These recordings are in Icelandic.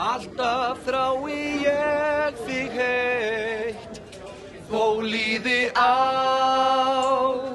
Alltaf þrái ég þig heitt, þó líði ár.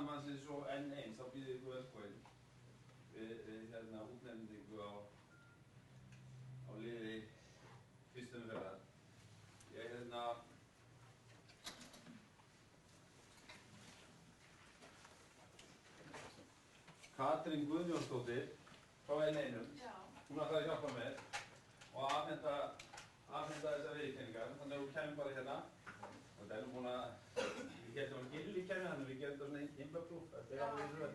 mannsins og enn eins, þá býð ég ykkur velkomin við útnefningu á liði fyrstu umferðar. Ég Katrín Guðjónsdóttir frá N1, hún ætlaði að hjálpa mér og afhenda þessar viðurkenningar, þannig að hún kemur bara hérna og það er nú búin að ég held að hún Gilli kemur, þannig að við gerum þetta svona innbökklúf, þetta er alveg í röð.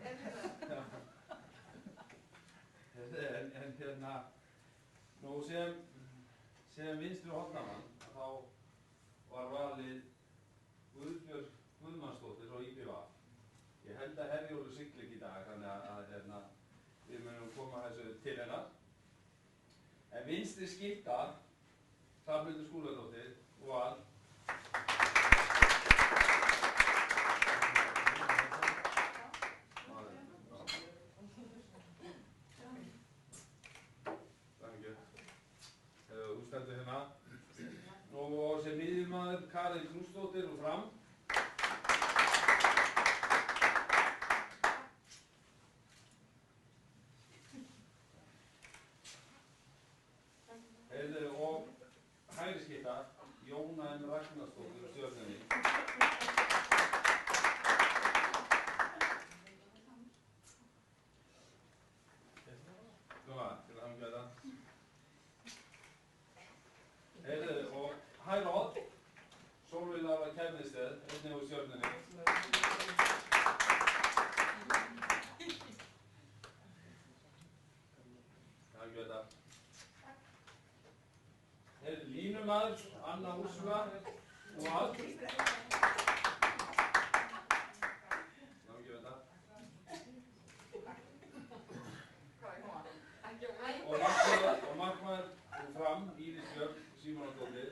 Nú sem vinstri hornamann þá var valið Guðbjörg Guðmannsdóttir frá IBVA. Ég held að Herjólfur siglir ekki í dag, þannig að við munum koma þessu til hennar. En vinstri skipta, Hrafnhildur Skúladóttir og Val. Þú stendur hérna. Nú sem miðjumaður Karin Knútsdóttir úr Fram. Og hægri skipta Jóna M. Ragnarsdóttir úr Stjörnunni. Svona, til að hamingja þetta. Og hægra horn, Sólveig Lára Kæfnisted, einnig úr Stjörnunni. Hamingja þetta. Línumaður, Anna Úrsula og Val. Hamingju þetta. Og markmaður úr Fram, Íris Björk Símonardóttir.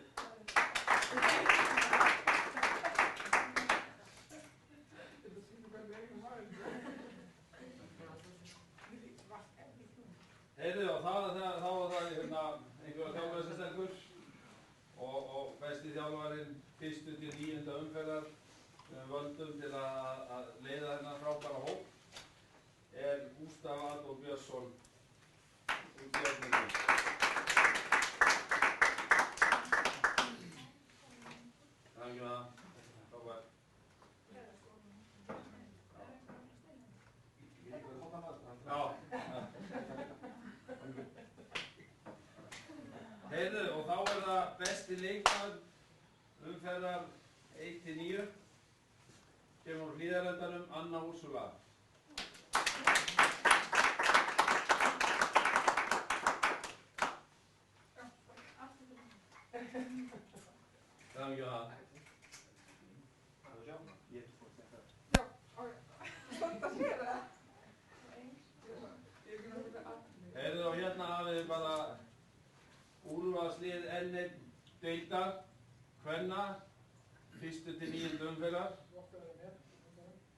Og þá var það einhverja þjálfararstelkur og besti þjálfarinn 1. til 9. umferðar sem við völdum til að leiða þennan frábæra hóp er Gústaf Adolf Björnsson úr Stjörnunni. Þannig að frábær. Og þá er það besti leikmaður umferðar 1-9 kemur úr Hlíðarendanum Anna Úrsula. Það ekki það. Og hérna hafið þið bara úrvalslið N1 deildar, kvenna, 1. til 9. umferðar.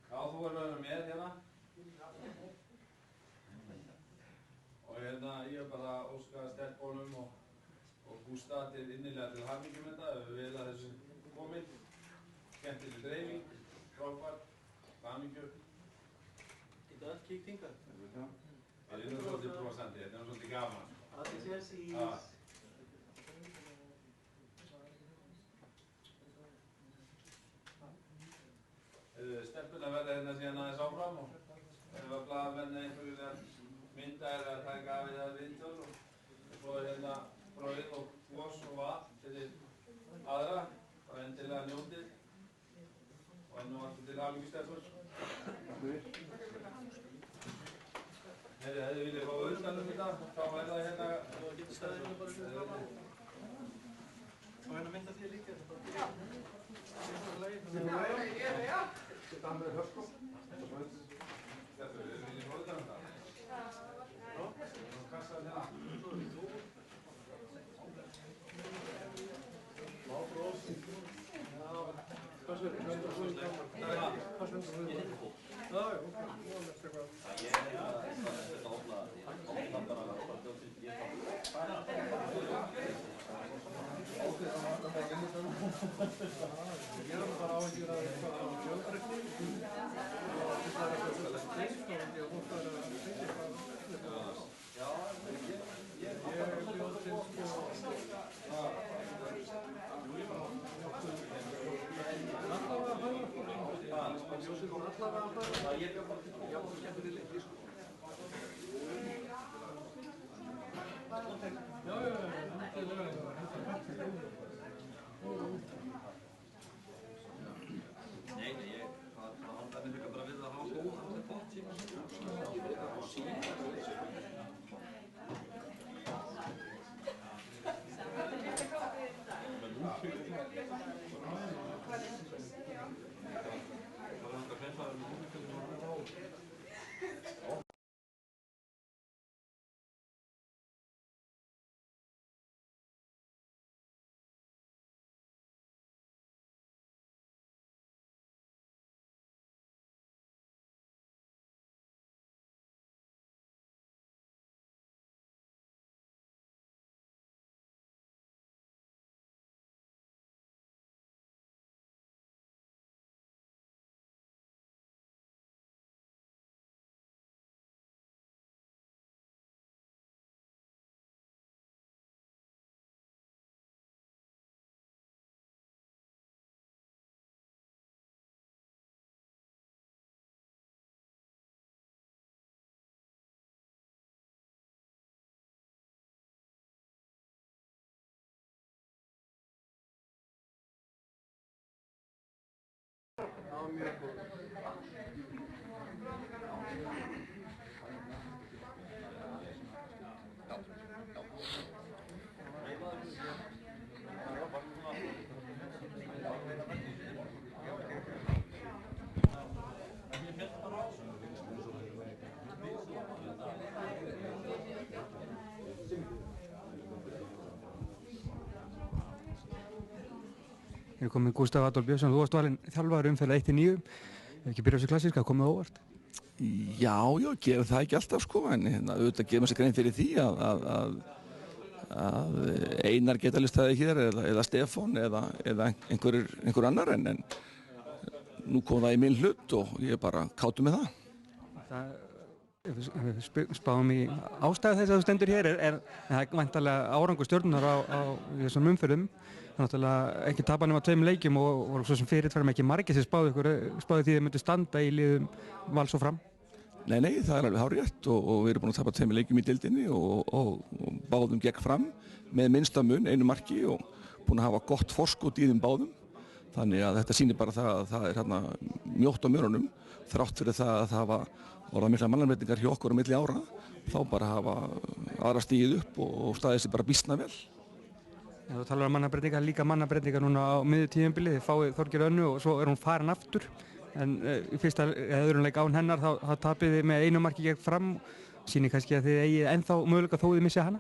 Já, þú verður að vera með hérna. Og hérna ég bara óska stelpunum og Gústa til innilega til hamingju með þetta, ef við vil að þessu komið. Skemmtileg dreifing, frábært, hamingju. Þetta allt kíkt hingað. Það er svolítið brosandi, þetta er svolítið gaman. Allir sérstís. Stelpuna verða hérna síðan aðeins áfram og ef að blaðamenn einhverju mynda að taka af við það vindtöl og svo er hérna brauð og gos og vatn fyrir aðra, bara endilega njótið og enn og aftur til hamingju stelpur. Hefði viljað fá utanum í dag, þá er það hérna og hérna mynda því líka þetta. Já. Þetta með hörskóp. Þetta viljið fá utanum það? Já. Og kassaði hérna. Lábrós. Hvað svo er þetta? Hvað svo er þetta? Já, ég bara á að gera fjölbreytni Hér er komið Gústaf Adolf Björnsson, þú varst valinn þjálfari umferð 1-9, ekki byrjað þessu klassíska, komið á óvart? Já, gerum það ekki alltaf sko, en auðvitað gerum sér grein fyrir því að Einar geta listaði hér eða Stefán eða einhver annar en nú kom það í minn hlut og ég er bara kátur með það. Við spáum í ástæðu þess að þú stendur hér, er það væntanlega árangur stjörnunar á þessum umferðum. Það er náttúrulega ekki tapa nema 2 leikjum og svo sem fyrirtverðum ekki margir sem spáðu því þið myndu standa í liðum Vals og Fram. Nei, það er alveg hárrétt og við erum búin að tapa 2 leikjum í deildinni og báðum gegn Fram með minnsta mun, 1 marki og búin að hafa gott forskot í þeim báðum. Þannig að þetta sýnir bara að það er hérna mjótt á mörunum, þrátt fyrir það að það hafa orðað miklar mannarbreytingar hjá okkur á milli ára, þá bara hafa aðra stigið upp og staðið sér bara býsna vel. Já, þú talar um mannarbreytingar, líka mannarbreytingar núna á miðju tímabili, þið fáið Þorgeir Önnu og svo er hún farin aftur. En í fyrsta eða öðrum leik án hennar þá tapið þið með 1 marki gegn Fram, sýnir kannski að þið eigið ennþá möguleika þó þið missið hana?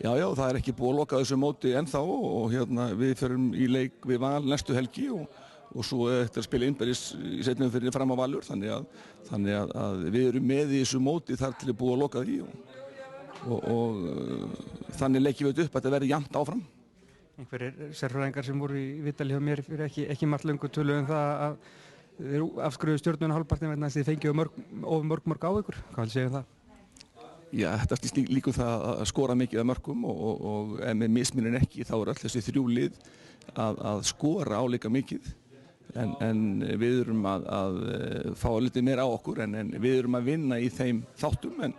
Já, það er ekki búið að loka þessu móti ennþá og hérna við förum í leik við Val næstu helgi og svo eftir að spila innbyrðis í seinni umferðinni Fram á Valur, þannig að við erum með í þessu móti þar til búið að loka því og þannig leikjum við upp að þetta verði jafnt áfram. Einhverjir sérfræðingar sem voru í viðtali hjá mér fyrir ekki margt löngu töluðu um það að þeir afskrifuðu stjörnuna hálfpartinn vegna þess að þið fengið mörg á ykkur. Hvað vil segja um það? Já, þetta snýst líka um það að skora mikið af mörkum og ef með mismunin ekki þá er öll þessi 3 lið að skora álíka mikið en við erum að fá litið meira á okkur en við erum að vinna í þeim þáttum en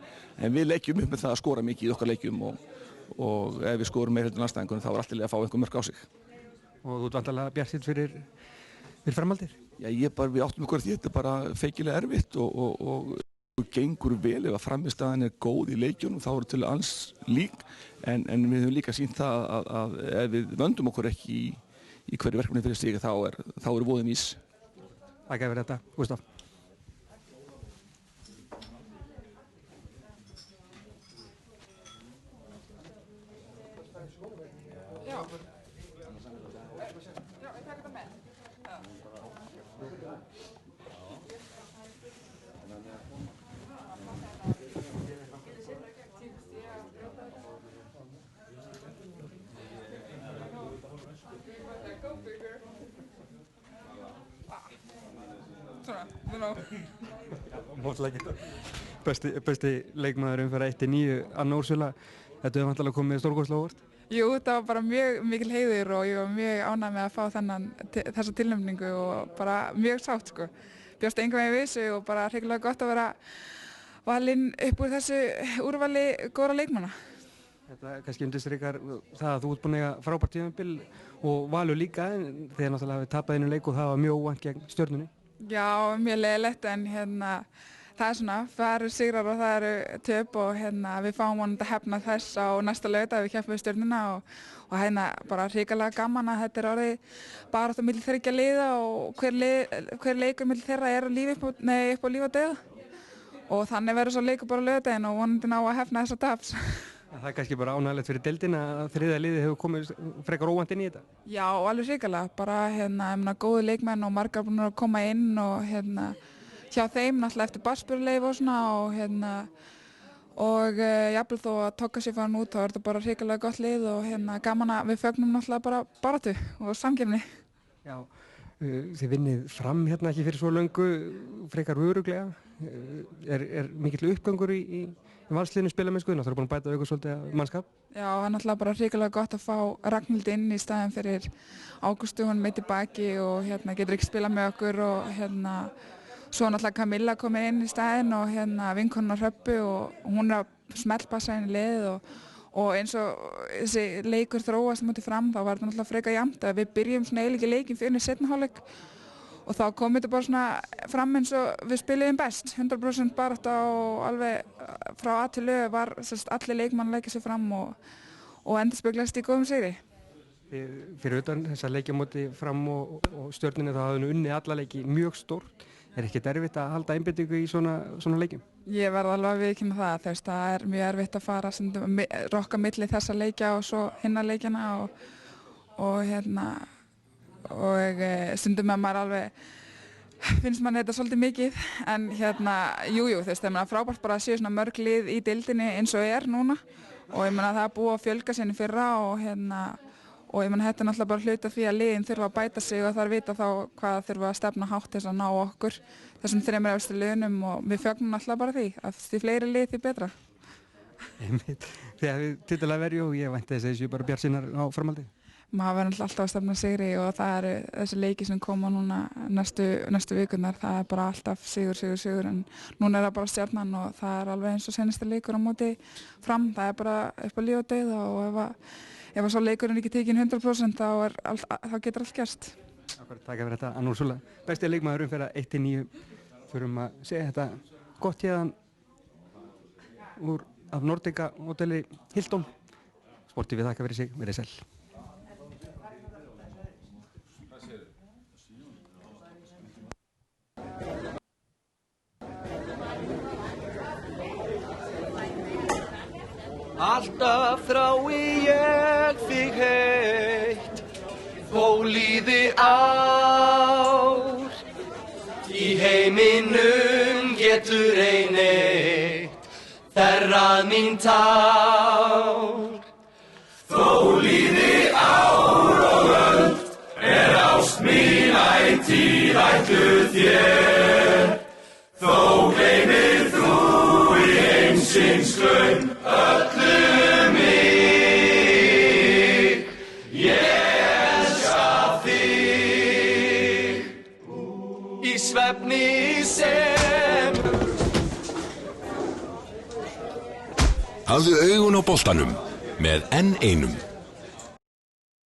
við leikjum upp með það að skora mikið í okkar leikjum og ef við skorum meira heldur en anstæðingunum þá er alltaf að fá einhver mörk á sig. Og þú ert vantanlega bjartsýnn fyrir framhaldið? Já, við áttum okkur því þetta er bara feikilega erfitt og gengur vel ef að frammistaðan er góð í leikjunum þá eru til alls lík en við höfum líka sýnt það að ef við vöndum okkur ekki í hverju verkefni fyrir sig þá er voðinn ís. Takk fyrir þetta, Gústaf. Besti leikmaður umferð 1-9, Anna Úrsula, þetta hefur vantilega komið stórkostlega á óvart? Jú, þetta var bara mjög mikil heiður og ég var mjög ánægð með að fá þessa tilnefningu og bara mjög sátt sko. bjóst engan veginn við þessu og bara hrikalega gott að vera valinn upp úr þessu úrvali góðra leikmanna. Þetta kannski undirstrikar það að þú ert búinn að eiga frábært tímabil og Valur líka, en þegar náttúrulega við tapaði einu leik og það var mjög óvænt gegn Stjörnunni. Já, mjög leiðilegt en það er svona, það eru sigrar og það eru töp og við fáum vonandi að hefna þess á næsta laugardag við keppum við Stjörnuna og bara hrikalega gaman að þetta er orðið baráttu á milli þriggja liða og hver leikur milli þeirra er upp á líf og dauða. Og þannig verður svo leikur bara á laugardaginn og vonandi ná að hefna þessa taps. Það er kannski bara ánægilegt fyrir deildina að þriðja liðið hefur komið frekar óvænt inn í þetta? Já, alveg hrikalega. Bara góðu leikmenn og margar búin að koma inn og hjá þeim náttúrulega eftir barnsburðarleyfi og svona og jafnvel þó að Togga sér farin út þá er þetta bara hrikalega gott lið og gaman að við fögnum náttúrulega bara baráttu og samkeppni. Já, þið vinnið fram ekki fyrir svo löngu, frekar örugglega. Er mikill uppgangur í valsliðinu spilamennskuðina? Það er búin að bæta auka svolítið af mannskap? Já, það er náttúrulega bara hrikalega gott að fá Ragnhildi inn í staðinn fyrir Ágústu, hún meitt í baki og getur ekki spilað með okkur og svo náttúrulega Camilla komið inn í staðinn og vinkonuna Hröppu og hún er að smellpassa inn í liðið og eins og þessi leikur þróast mútið fram þá var þetta náttúrulega frekar jafnt að við byrjum svona eiginlega leikinn fyrir seinni hálfleik og þá kom þetta bara svona fram eins og við spiliðum best, 100% baráttu og alveg frá A til Ö var allir leikmann leikja sig fram og endurspeglast í góðum sigri. Fyrir utan þessa leikja móti fram og Stjörnunni þá hafði unnið alla leiki mjög stórt. Er ekki erfitt að halda einbeitingu í svona leikjum? Ég verð alveg að viðurkenna það, það er mjög erfitt að fara rokka milli þessa leikja og svo hinna leikjana og stundum að maður alveg finnst mann þetta svolítið mikið en jújú, það er frábært bara að séu svona mörg lið í deildinni eins og er núna og ég meina það er búið að fjölga sér í fyrra og ég meina þetta er náttúrulega bara hluti af því að liðin þurfa að bæta sig og þarf vita þá hvað þurfa að stefna hátt til þess að ná okkur þessum 3 efstu liðunum og við fögnum náttúrulega bara því að því fleiri lið því betra. Þegar við titilega verjum og ég vænti þess að þessu bara bjartsýnar á framhaldi. Maður verður alltaf að stefna sigri og það eru þessi leiki sem koma núna næstu vikurnar, það er bara alltaf sigur en núna er það bara Stjarnan og það er alveg eins og seinasta leikur á móti fram, það er bara upp á líf og dauða og ef svo leikurinn ekki tekinn 100% þá getur allt gerst. Takk fyrir þetta, Anna Úrsúla. Besti leikmaðurinn fyrir 1-9 fyrir að segja þetta gott hérðan af Nordica hóteli Hilton. Sportið við þakka fyrir sig, verið sæl. Alltaf þrái ég þig heitt, þó líði ár. Í heiminum getur ein eitt þerrað mín tár. Þó líði ár og öld, ást mín ætíð ætluð þér. Þó gleymir þú í heimsins glaum öllu mig. Ég elska þig í svefni sem. Hafðu augun á boltanum með N1.